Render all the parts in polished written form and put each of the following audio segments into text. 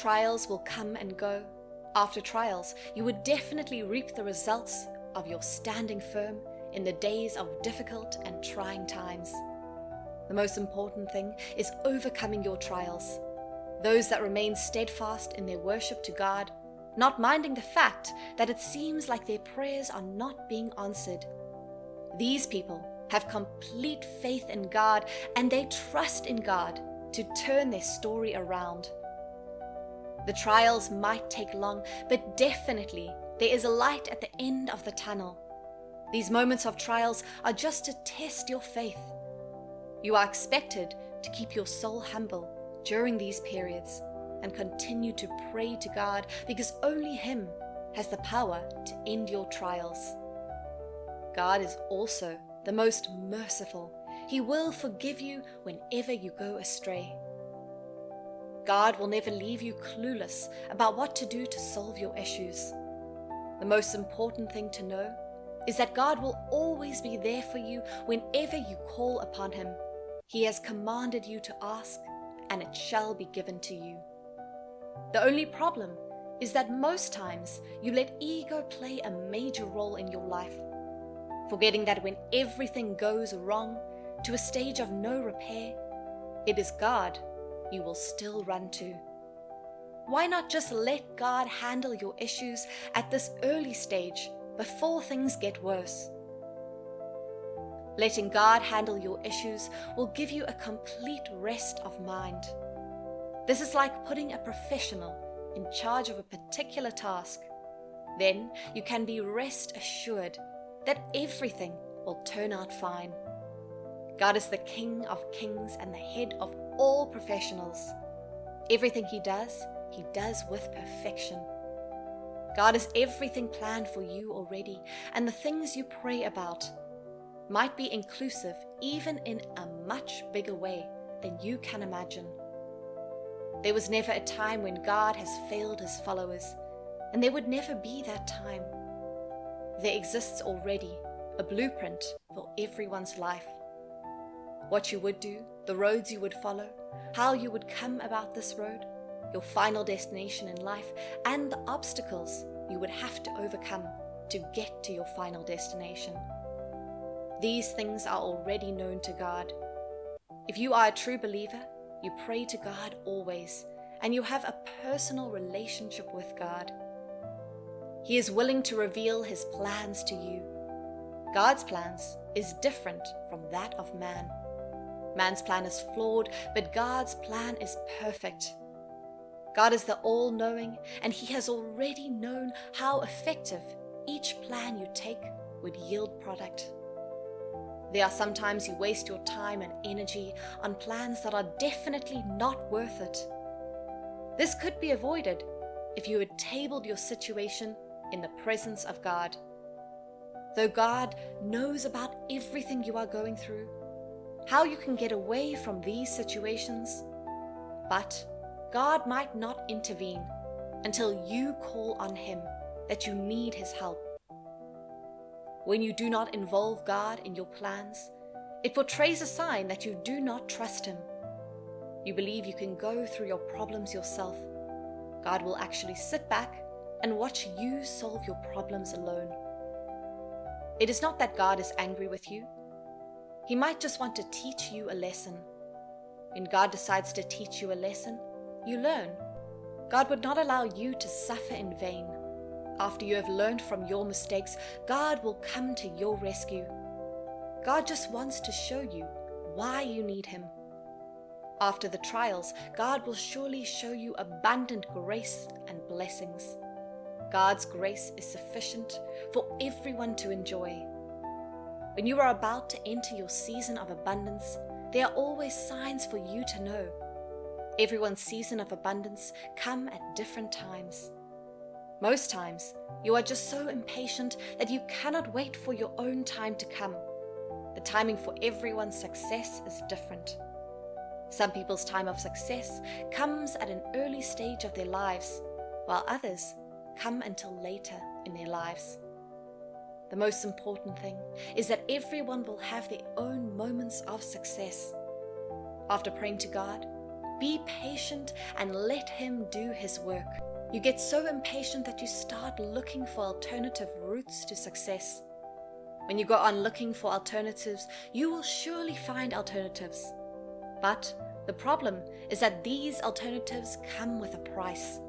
trials will come and go. After trials, you would definitely reap the results of your standing firm in the days of difficult and trying times. The most important thing is overcoming your trials. Those that remain steadfast in their worship to God, not minding the fact that it seems like their prayers are not being answered. These people have complete faith in God, and they trust in God to turn their story around. The trials might take long, but definitely there is a light at the end of the tunnel. These moments of trials are just to test your faith. You are expected to keep your soul humble during these periods and continue to pray to God, because only Him has the power to end your trials. God is also the most merciful. He will forgive you whenever you go astray. God will never leave you clueless about what to do to solve your issues. The most important thing to know is that God will always be there for you whenever you call upon Him. He has commanded you to ask, and it shall be given to you. The only problem is that most times you let ego play a major role in your life, forgetting that when everything goes wrong to a stage of no repair, it is God you will still run to. Why not just let God handle your issues at this early stage before things get worse? Letting God handle your issues will give you a complete rest of mind. This is like putting a professional in charge of a particular task. Then you can be rest assured that everything will turn out fine. God is the King of kings and the head of all professionals. Everything He does with perfection. God has everything planned for you already, and the things you pray about might be inclusive even in a much bigger way than you can imagine. There was never a time when God has failed His followers, and there would never be that time. There exists already a blueprint for everyone's life. What you would do, the roads you would follow, how you would come about this road, your final destination in life, and the obstacles you would have to overcome to get to your final destination. These things are already known to God. If you are a true believer, you pray to God always, and you have a personal relationship with God. He is willing to reveal His plans to you. God's plans is different from that of man. Man's plan is flawed, but God's plan is perfect. God is the all-knowing, and He has already known how effective each plan you take would yield product. There are sometimes you waste your time and energy on plans that are definitely not worth it. This could be avoided if you had tabled your situation in the presence of God. Though God knows about everything you are going through, how you can get away from these situations, but God might not intervene until you call on Him that you need His help. When you do not involve God in your plans, it portrays a sign that you do not trust Him. You believe you can go through your problems yourself. God will actually sit back and watch you solve your problems alone. It is not that God is angry with you. He might just want to teach you a lesson. When God decides to teach you a lesson, you learn. God would not allow you to suffer in vain. After you have learned from your mistakes, God will come to your rescue. God just wants to show you why you need Him. After the trials, God will surely show you abundant grace and blessings. God's grace is sufficient for everyone to enjoy. When you are about to enter your season of abundance, there are always signs for you to know. Everyone's season of abundance come at different times. Most times, you are just so impatient that you cannot wait for your own time to come. The timing for everyone's success is different. Some people's time of success comes at an early stage of their lives, while others come until later in their lives. The most important thing is that everyone will have their own moments of success. After praying to God, Be patient and let Him do His work. You get so impatient that you start looking for alternative routes to success. When you go on looking for alternatives, you will surely find alternatives. But the problem is that these alternatives come with a price.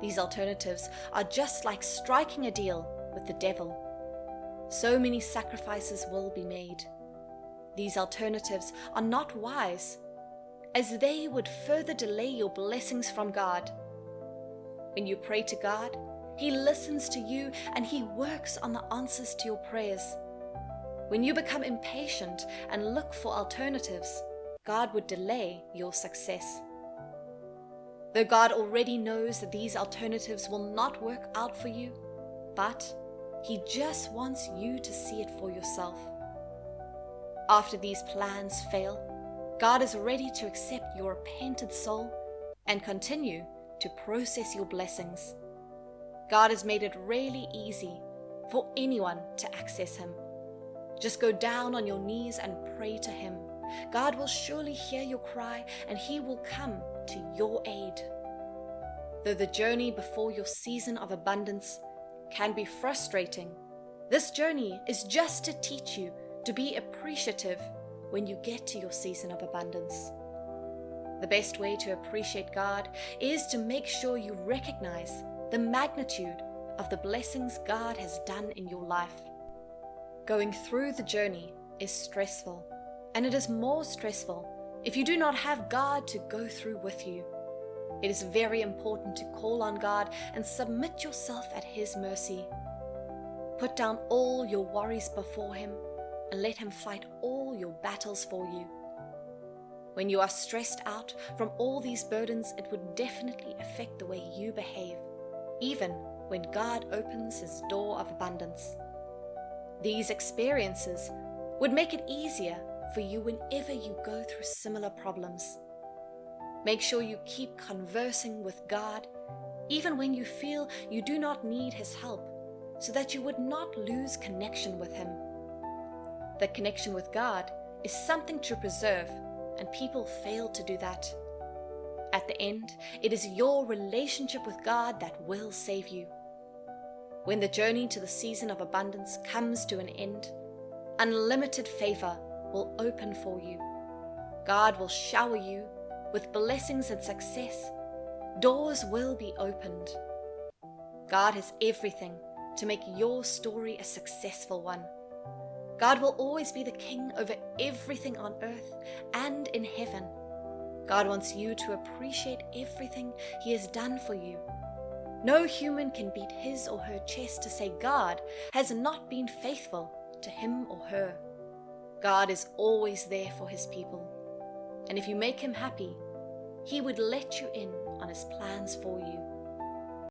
These alternatives are just like striking a deal with the devil. So many sacrifices will be made. These alternatives are not wise, as they would further delay your blessings from God. When you pray to God, He listens to you and He works on the answers to your prayers. When you become impatient and look for alternatives, God would delay your success. Though God already knows that these alternatives will not work out for you, but He just wants you to see it for yourself. After these plans fail, God is ready to accept your repentant soul and continue to process your blessings. God has made it really easy for anyone to access Him. Just go down on your knees and pray to Him. God will surely hear your cry and He will come to your aid. Though the journey before your season of abundance can be frustrating, this journey is just to teach you to be appreciative when you get to your season of abundance. The best way to appreciate God is to make sure you recognize the magnitude of the blessings God has done in your life. Going through the journey is stressful, and it is more stressful if you do not have God to go through with you. It is very important to call on God and submit yourself at His mercy. Put down all your worries before Him and let Him fight all your battles for you. When you are stressed out from all these burdens, it would definitely affect the way you behave, even when God opens His door of abundance. These experiences would make it easier for you whenever you go through similar problems. Make sure you keep conversing with God, even when you feel you do not need His help, so that you would not lose connection with Him. The connection with God is something to preserve, and people fail to do that. At the end, it is your relationship with God that will save you. When the journey to the season of abundance comes to an end, unlimited favor will open for you. God will shower you with blessings and success. Doors will be opened. God has everything to make your story a successful one. God will always be the king over everything on earth and in heaven. God wants you to appreciate everything He has done for you. No human can beat his or her chest to say God has not been faithful to him or her. God is always there for His people. And if you make Him happy, He would let you in on His plans for you.